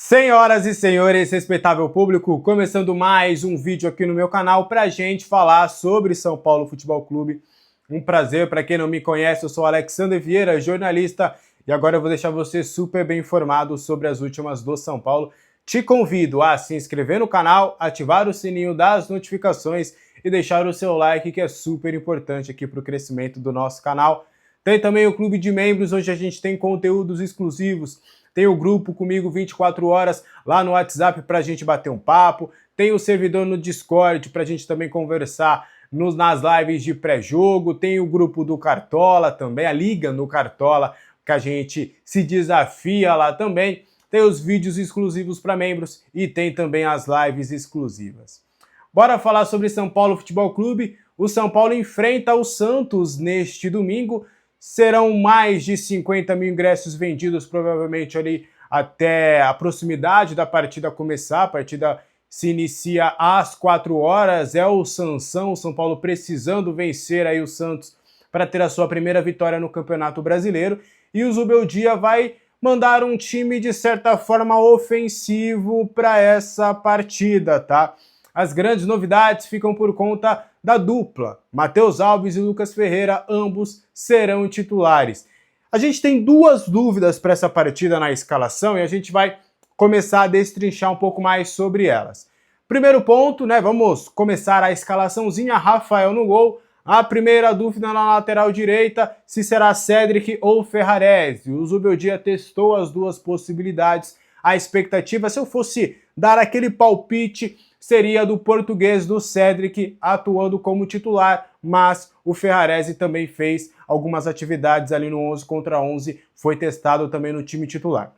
Senhoras e senhores, respeitável público, começando mais um vídeo aqui no meu canal pra gente falar sobre São Paulo Futebol Clube. Um prazer, para quem não me conhece, eu sou Alexander Vieira, jornalista, e agora eu vou deixar você super bem informado sobre as últimas do São Paulo. Te convido a se inscrever no canal, ativar o sininho das notificações e deixar o seu like, que é super importante aqui para o crescimento do nosso canal. Tem também o clube de membros, onde a gente tem conteúdos exclusivos. Tem o grupo comigo 24 horas lá no WhatsApp para a gente bater um papo. Tem o servidor no Discord para a gente também conversar nas lives de pré-jogo. Tem o grupo do Cartola também, a Liga no Cartola, que a gente se desafia lá também. Tem os vídeos exclusivos para membros e tem também as lives exclusivas. Bora falar sobre São Paulo Futebol Clube. O São Paulo enfrenta o Santos neste domingo. Serão mais de 50 mil ingressos vendidos, provavelmente ali até a proximidade da partida começar. A partida se inicia às 4 horas. É o Sansão, o São Paulo precisando vencer aí o Santos para ter a sua primeira vitória no Campeonato Brasileiro. E o Zubeldia vai mandar um time, de certa forma, ofensivo para essa partida, tá? As grandes novidades ficam por conta da dupla. Matheus Alves e Lucas Ferreira, ambos serão titulares. A gente tem duas dúvidas para essa partida na escalação e a gente vai começar a destrinchar um pouco mais sobre elas. Primeiro ponto, né? Vamos começar a escalaçãozinha. Rafael no gol. A primeira dúvida na lateral direita, se será Cédric ou Ferrarese. O Zubeldia testou as duas possibilidades. A expectativa, se eu fosse dar aquele palpite, seria do português do Cédric atuando como titular, mas o Ferrarese também fez algumas atividades ali no 11 contra 11, foi testado também no time titular.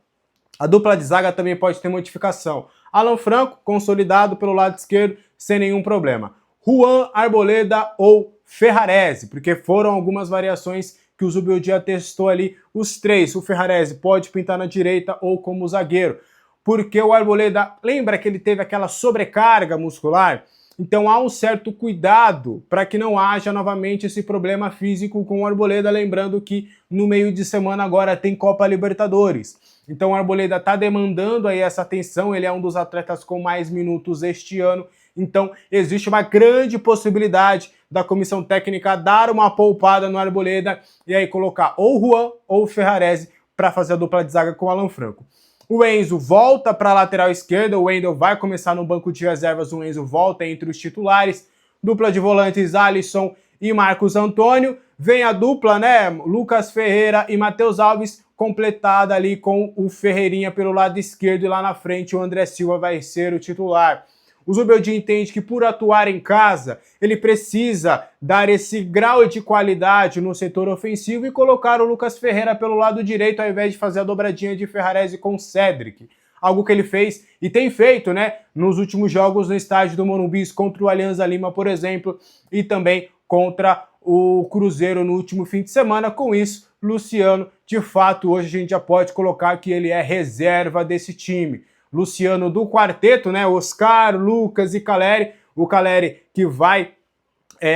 A dupla de zaga também pode ter modificação. Alan Franco, consolidado pelo lado esquerdo, sem nenhum problema. Juan, Arboleda ou Ferrarese, porque foram algumas variações que o Zubeldia testou ali, os três. O Ferrarese pode pintar na direita ou como zagueiro, porque o Arboleda, lembra que ele teve aquela sobrecarga muscular? Então há um certo cuidado para que não haja novamente esse problema físico com o Arboleda, lembrando que no meio de semana agora tem Copa Libertadores. Então o Arboleda está demandando aí essa atenção, ele é um dos atletas com mais minutos este ano, então existe uma grande possibilidade da comissão técnica dar uma poupada no Arboleda e aí colocar ou o Juan ou o Ferrarese para fazer a dupla de zaga com o Alan Franco. O Enzo volta para a lateral esquerda, o Wendel vai começar no banco de reservas, o Enzo volta entre os titulares. Dupla de volantes, Alisson e Marcos Antônio. Vem a dupla, né, Lucas Ferreira e Matheus Alves, completada ali com o Ferreirinha pelo lado esquerdo e lá na frente o André Silva vai ser o titular. O Zubeldia entende que por atuar em casa, ele precisa dar esse grau de qualidade no setor ofensivo e colocar o Lucas Ferreira pelo lado direito ao invés de fazer a dobradinha de Ferrarese com Cédric. Algo que ele fez e tem feito, né, nos últimos jogos no estádio do Morumbi contra o Alianza Lima, por exemplo, e também contra o Cruzeiro no último fim de semana. Com isso, Luciano, de fato, hoje a gente já pode colocar que ele é reserva desse time. Luciano do quarteto, né? Oscar, Lucas e Caleri. O Caleri que vai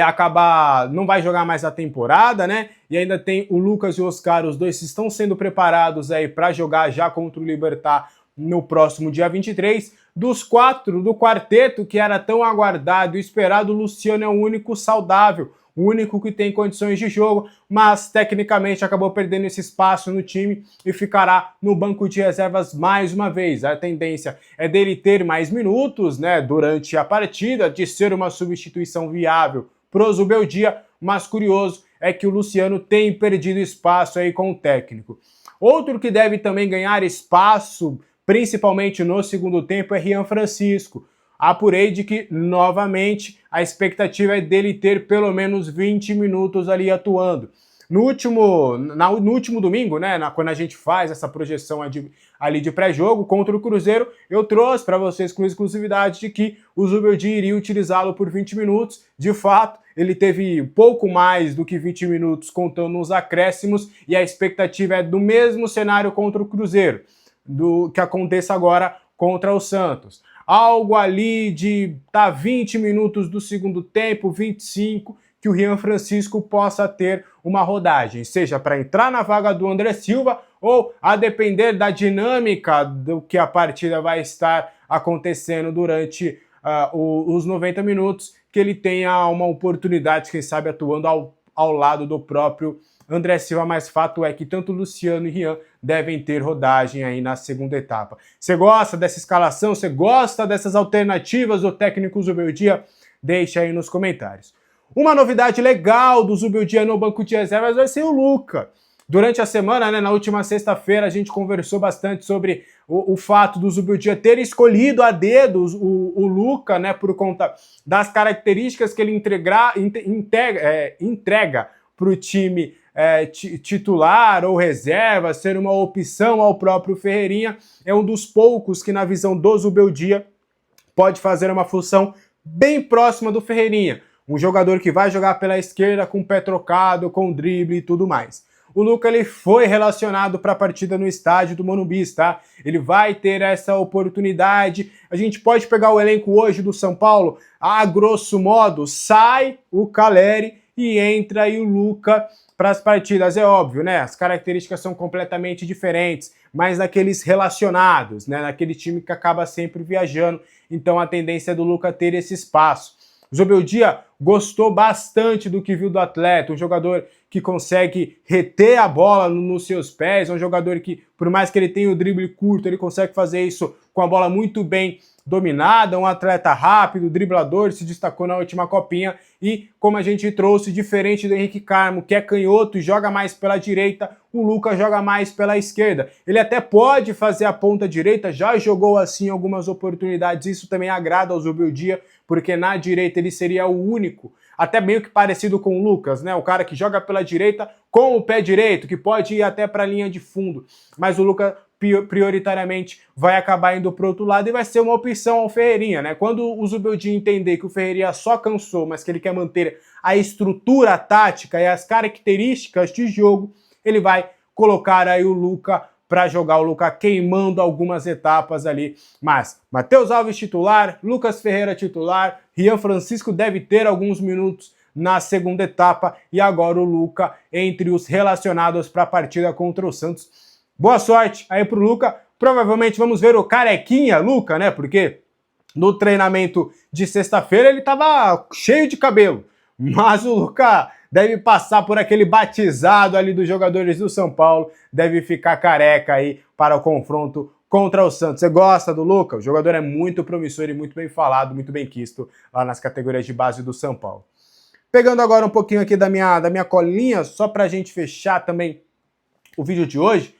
acabar, não vai jogar mais a temporada, né? E ainda tem o Lucas e o Oscar, os dois estão sendo preparados aí para jogar já contra o Libertad no próximo dia 23. Dos quatro do quarteto que era tão aguardado e esperado, o Luciano é o único saudável, o único que tem condições de jogo, mas tecnicamente acabou perdendo esse espaço no time e ficará no banco de reservas mais uma vez. A tendência é dele ter mais minutos, né, durante a partida, de ser uma substituição viável pro Zubeldia, mas curioso é que o Luciano tem perdido espaço aí com o técnico. Outro que deve também ganhar espaço, principalmente no segundo tempo, é Rian Francisco. Apurei de que, novamente, a expectativa é dele ter pelo menos 20 minutos ali atuando. No último domingo, né, quando a gente faz essa projeção ali de pré-jogo contra o Cruzeiro, eu trouxe para vocês com exclusividade de que o Zubeldia iria utilizá-lo por 20 minutos. De fato, ele teve pouco mais do que 20 minutos contando nos acréscimos e a expectativa é do mesmo cenário contra o Cruzeiro, do que aconteça agora contra o Santos. Algo ali de 20 minutos do segundo tempo, 25, que o Rian Francisco possa ter uma rodagem, seja para entrar na vaga do André Silva ou a depender da dinâmica do que a partida vai estar acontecendo durante os 90 minutos, que ele tenha uma oportunidade, quem sabe atuando ao lado do próprio André Silva, mas fato é que tanto Luciano e Rian devem ter rodagem aí na segunda etapa. Você gosta dessa escalação? Você gosta dessas alternativas do técnico Zubeldia? Deixa aí nos comentários. Uma novidade legal do Zubeldia no banco de reservas vai ser o Luca. Durante a semana, né, na última sexta-feira, a gente conversou bastante sobre o fato do Zubeldia ter escolhido a dedo o Luca, né, por conta das características que ele entrega para o time titular ou reserva, ser uma opção ao próprio Ferreirinha. É um dos poucos que, na visão do Zubeldia, pode fazer uma função bem próxima do Ferreirinha. Um jogador que vai jogar pela esquerda com o pé trocado, com drible e tudo mais. O Luca ele foi relacionado para a partida no estádio do Morumbi, tá? Ele vai ter essa oportunidade. A gente pode pegar o elenco hoje do São Paulo, a grosso modo, sai o Caleri e entra aí o Luca para as partidas. É óbvio, né? As características são completamente diferentes, mas naqueles relacionados, né? Naquele time que acaba sempre viajando. Então a tendência é do Luca ter esse espaço. O Zubeldia gostou bastante do que viu do atleta, um jogador que consegue reter a bola nos seus pés, um jogador que, por mais que ele tenha o drible curto, ele consegue fazer isso com a bola muito bem dominada, um atleta rápido, driblador, se destacou na última copinha e, como a gente trouxe, diferente do Henrique Carmo, que é canhoto e joga mais pela direita, o Luca joga mais pela esquerda. Ele até pode fazer a ponta direita, já jogou assim algumas oportunidades, isso também agrada ao Zubeldia, porque na direita ele seria o único, até meio que parecido com o Lucas, né? O cara que joga pela direita com o pé direito, que pode ir até para a linha de fundo. Mas o Lucas prioritariamente vai acabar indo para o outro lado e vai ser uma opção ao Ferreirinha, né? Quando o Zubeldia entender que o Ferreirinha só cansou, mas que ele quer manter a estrutura tática e as características de jogo, ele vai colocar aí o Luca para jogar, o Luca queimando algumas etapas ali. Mas Matheus Alves titular, Lucas Ferreira titular, Rian Francisco deve ter alguns minutos na segunda etapa e agora o Luca entre os relacionados para a partida contra o Santos. Boa sorte aí pro Luca. Provavelmente vamos ver o carequinha Luca, né? Porque no treinamento de sexta-feira ele estava cheio de cabelo. Mas o Luca deve passar por aquele batizado ali dos jogadores do São Paulo, deve ficar careca aí para o confronto contra o Santos. Você gosta do Luca? O jogador é muito promissor e muito bem falado, muito bem quisto lá nas categorias de base do São Paulo. Pegando agora um pouquinho aqui da minha colinha, só para a gente fechar também o vídeo de hoje,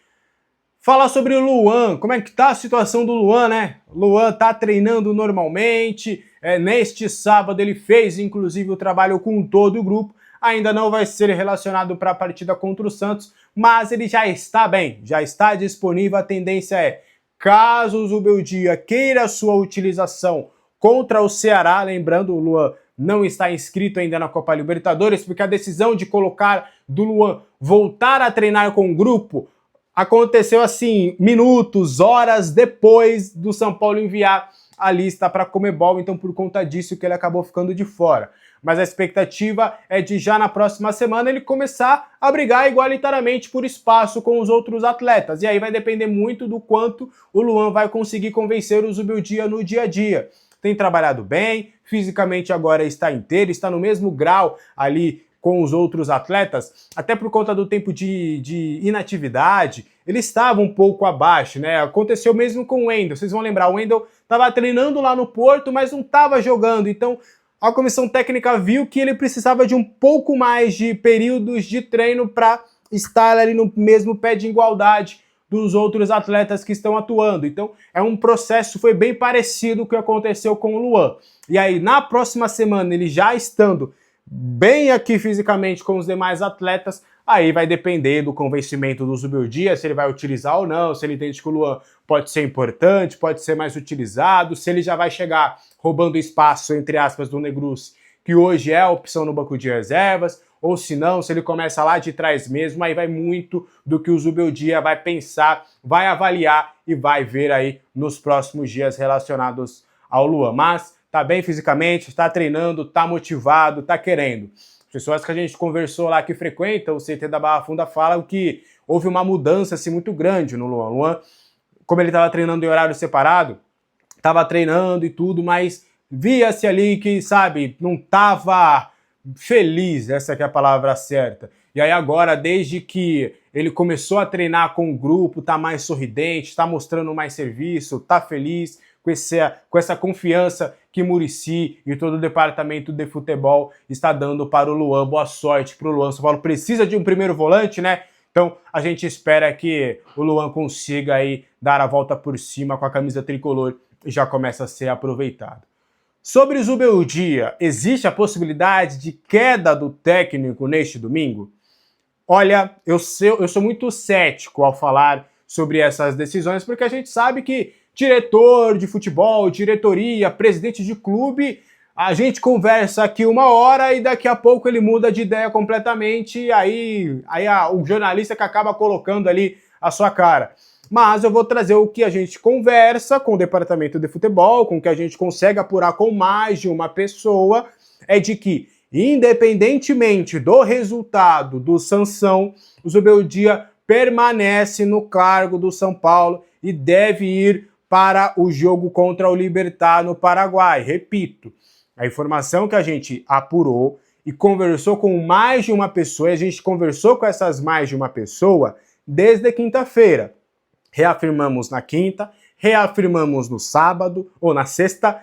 falar sobre o Luan, como é que tá a situação do Luan, né? O Luan tá treinando normalmente, neste sábado ele fez inclusive o trabalho com todo o grupo, ainda não vai ser relacionado para a partida contra o Santos, mas ele já está bem, já está disponível. A tendência é, caso o Zubeldia queira sua utilização contra o Ceará, lembrando, o Luan não está inscrito ainda na Copa Libertadores, porque a decisão de colocar do Luan voltar a treinar com o grupo aconteceu assim, minutos, horas depois do São Paulo enviar a lista para a Conmebol, então por conta disso que ele acabou ficando de fora. Mas a expectativa é de já na próxima semana ele começar a brigar igualitariamente por espaço com os outros atletas. E aí vai depender muito do quanto o Luan vai conseguir convencer o Zubeldia no dia a dia. Tem trabalhado bem, fisicamente agora está inteiro, está no mesmo grau ali com os outros atletas, até por conta do tempo de inatividade, ele estava um pouco abaixo, né? Aconteceu mesmo com o Wendel, vocês vão lembrar, o Wendel estava treinando lá no Porto, mas não estava jogando, então a comissão técnica viu que ele precisava de um pouco mais de períodos de treino para estar ali no mesmo pé de igualdade dos outros atletas que estão atuando. Então é um processo, foi bem parecido com o que aconteceu com o Luan. E aí na próxima semana, ele já estando bem aqui fisicamente com os demais atletas, aí vai depender do convencimento do Zubeldia, se ele vai utilizar ou não, se ele entende que o Luan pode ser importante, pode ser mais utilizado, se ele já vai chegar roubando espaço, entre aspas, do Negrucci, que hoje é a opção no banco de reservas, ou se não, se ele começa lá de trás mesmo, aí vai muito do que o Zubeldia vai pensar, vai avaliar e vai ver aí nos próximos dias relacionados ao Luan. Mas tá bem fisicamente, está treinando, tá motivado, tá querendo. As pessoas que a gente conversou lá que frequentam o CT da Barra Funda falam que houve uma mudança assim, muito grande no Luan. Luan, como ele estava treinando em horário separado, estava treinando e tudo, mas via-se ali que, sabe, não estava feliz, essa que é a palavra certa. E aí agora, desde que ele começou a treinar com o grupo, tá mais sorridente, tá mostrando mais serviço, tá feliz com essa confiança que Muricy e todo o departamento de futebol está dando para o Luan. Boa sorte para o Luan. São Paulo precisa de um primeiro volante, né? Então a gente espera que o Luan consiga aí dar a volta por cima com a camisa tricolor e já começa a ser aproveitado. Sobre Zubeldia, existe a possibilidade de queda do técnico neste domingo? Olha, eu sou muito cético ao falar sobre essas decisões, porque a gente sabe que diretor de futebol, diretoria, presidente de clube, a gente conversa aqui uma hora e daqui a pouco ele muda de ideia completamente e aí o jornalista que acaba colocando ali a sua cara. Mas eu vou trazer o que a gente conversa com o departamento de futebol, com o que a gente consegue apurar com mais de uma pessoa, é de que, independentemente do resultado do Sansão, o Zubeldia permanece no cargo do São Paulo e deve ir para o jogo contra o Libertad no Paraguai. Repito, a informação que a gente apurou e conversou com mais de uma pessoa, e a gente conversou com essas mais de uma pessoa desde quinta-feira. Reafirmamos na quinta, reafirmamos no sábado, ou na sexta,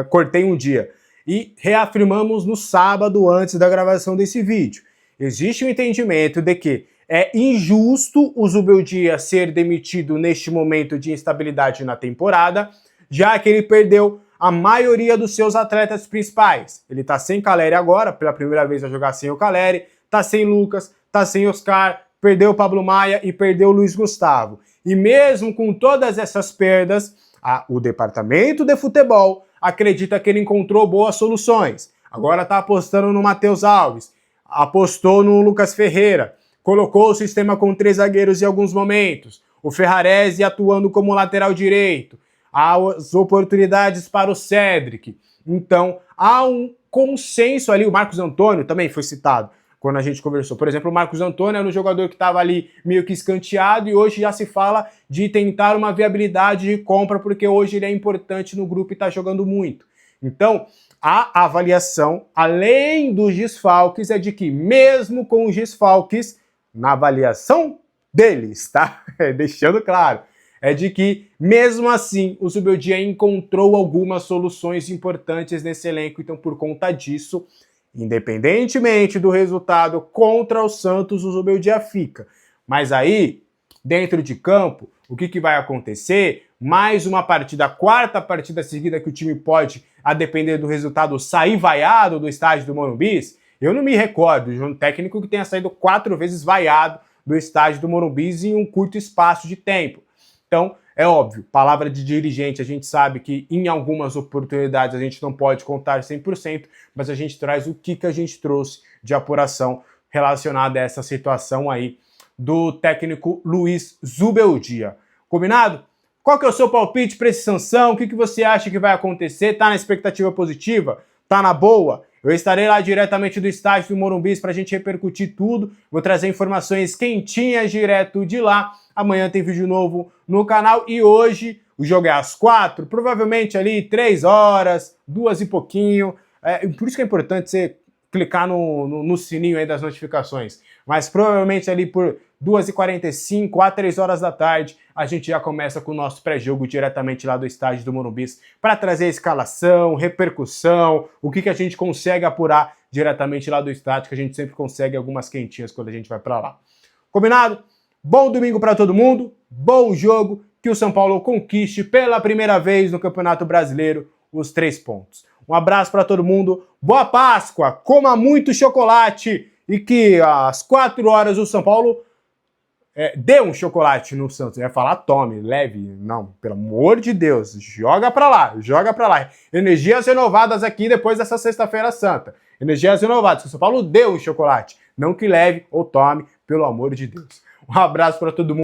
cortei um dia, e reafirmamos no sábado antes da gravação desse vídeo. Existe um entendimento de que é injusto o Zubeldia ser demitido neste momento de instabilidade na temporada, já que ele perdeu a maioria dos seus atletas principais. Ele tá sem Caleri agora, pela primeira vez vai jogar sem o Caleri, tá sem Lucas, tá sem Oscar, perdeu o Pablo Maia e perdeu o Luiz Gustavo. E mesmo com todas essas perdas, o departamento de futebol acredita que ele encontrou boas soluções. Agora está apostando no Matheus Alves, apostou no Lucas Ferreira, colocou o sistema com 3 zagueiros em alguns momentos, o Ferrarese atuando como lateral direito, as oportunidades para o Cédric. Então, há um consenso ali, o Marcos Antônio também foi citado quando a gente conversou. Por exemplo, o Marcos Antônio era um jogador que estava ali meio que escanteado e hoje já se fala de tentar uma viabilidade de compra porque hoje ele é importante no grupo e está jogando muito. Então, a avaliação, além dos desfalques, é de que mesmo com os desfalques, na avaliação deles, tá? Deixando claro, é de que mesmo assim o Zubeldia encontrou algumas soluções importantes nesse elenco, então por conta disso, independentemente do resultado contra o Santos, o Zubeldia fica. Mas aí, dentro de campo, o que vai acontecer? Mais uma partida, a 4ª partida seguida que o time pode, a depender do resultado, sair vaiado do estádio do Morumbi. Eu não me recordo de um técnico que tenha saído 4 vezes vaiado do estádio do Morumbi em um curto espaço de tempo. Então, é óbvio, palavra de dirigente, a gente sabe que em algumas oportunidades a gente não pode contar 100%, mas a gente traz o que a gente trouxe de apuração relacionada a essa situação aí do técnico Luiz Zubeldia. Combinado? Qual que é o seu palpite para esse Sansão? O que você acha que vai acontecer? Tá na expectativa positiva? Tá na boa? Eu estarei lá diretamente do estádio do Morumbi para a gente repercutir tudo. Vou trazer informações quentinhas direto de lá. Amanhã tem vídeo novo no canal e hoje o jogo é às 4, provavelmente ali 3 horas, 2 e pouquinho. Por isso que é importante você clicar no sininho aí das notificações. Mas provavelmente ali por 2h45 a 3 horas da tarde, a gente já começa com o nosso pré-jogo diretamente lá do estádio do Morumbi para trazer escalação, repercussão, o que a gente consegue apurar diretamente lá do estádio, que a gente sempre consegue algumas quentinhas quando a gente vai para lá. Combinado? Bom domingo para todo mundo, bom jogo, que o São Paulo conquiste pela primeira vez no Campeonato Brasileiro os 3 pontos. Um abraço para todo mundo, boa Páscoa, coma muito chocolate e que às 4 horas o São Paulo dê um chocolate no Santos. Eu ia falar tome, leve, não, pelo amor de Deus, joga pra lá, joga pra lá. Energias renovadas aqui depois dessa sexta-feira santa. Energias renovadas, que o São Paulo dê um chocolate, não que leve ou tome, pelo amor de Deus. Um abraço para todo mundo.